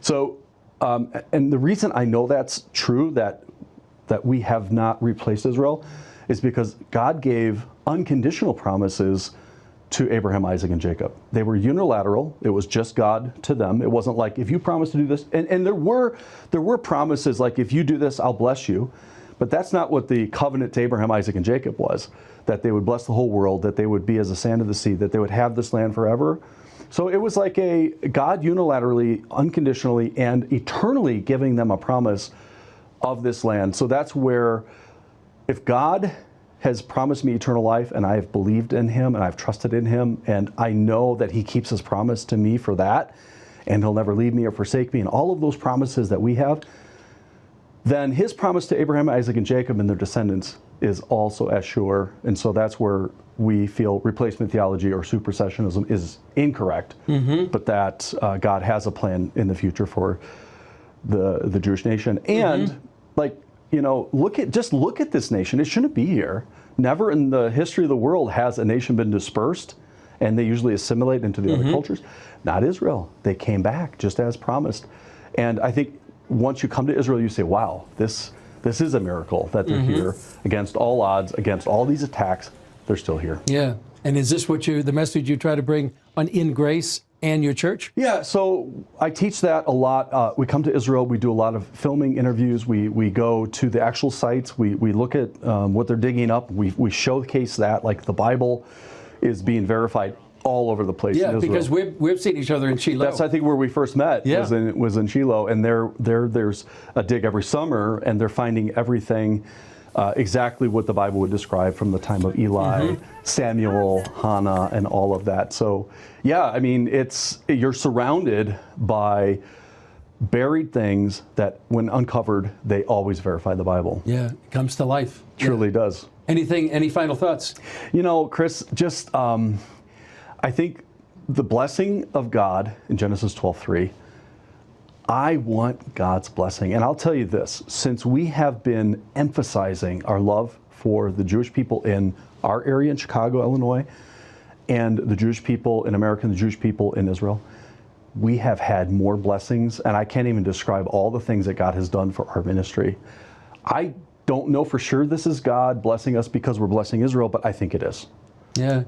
So, and the reason I know that's true, that we have not replaced Israel, is because God gave unconditional promises to Abraham, Isaac, and Jacob. They were unilateral. It was just God to them. It wasn't like, if you promise to do this, and there were promises like, if you do this, I'll bless you. But that's not what the covenant to Abraham, Isaac, and Jacob was, that they would bless the whole world, that they would be as the sand of the sea, that they would have this land forever. So it was like a God unilaterally, unconditionally, and eternally giving them a promise of this land. So that's where, if God has promised me eternal life, and I have believed in him, and I've trusted in him, and I know that he keeps his promise to me for that, and he'll never leave me or forsake me, and all of those promises that we have, then his promise to Abraham, Isaac, and Jacob and their descendants is also as sure. And so that's where we feel replacement theology or supersessionism is incorrect, but that God has a plan in the future for the Jewish nation. And like, you know, look at this nation. It shouldn't be here. Never in the history of the world has a nation been dispersed and they usually assimilate into the other cultures. Not Israel. They came back just as promised. And I think once you come to Israel, you say, wow, this is a miracle that they're here against all odds, against all these attacks. They're still here. Yeah. And is this what the message you try to bring on In Grace and your church? Yeah, so I teach that a lot. We come to Israel, we do a lot of filming interviews, we go to the actual sites, we look at what they're digging up, we showcase that, like the Bible is being verified all over the place in Israel. Because we've seen each other in Shiloh. That's, I think, where we first met, was in Shiloh, and there's a dig every summer, and they're finding everything exactly what the Bible would describe from the time of Eli, Samuel, Hannah, and all of that. So, yeah, I mean, you're surrounded by buried things that, when uncovered, they always verify the Bible. Yeah, it comes to life. Truly does. Any final thoughts? You know, Chris, just I think the blessing of God in Genesis 12:3. I want God's blessing. And I'll tell you this, since we have been emphasizing our love for the Jewish people in our area in Chicago, Illinois, and the Jewish people in America and the Jewish people in Israel, we have had more blessings, and I can't even describe all the things that God has done for our ministry. I don't know for sure this is God blessing us because we're blessing Israel, but I think it is. Yeah.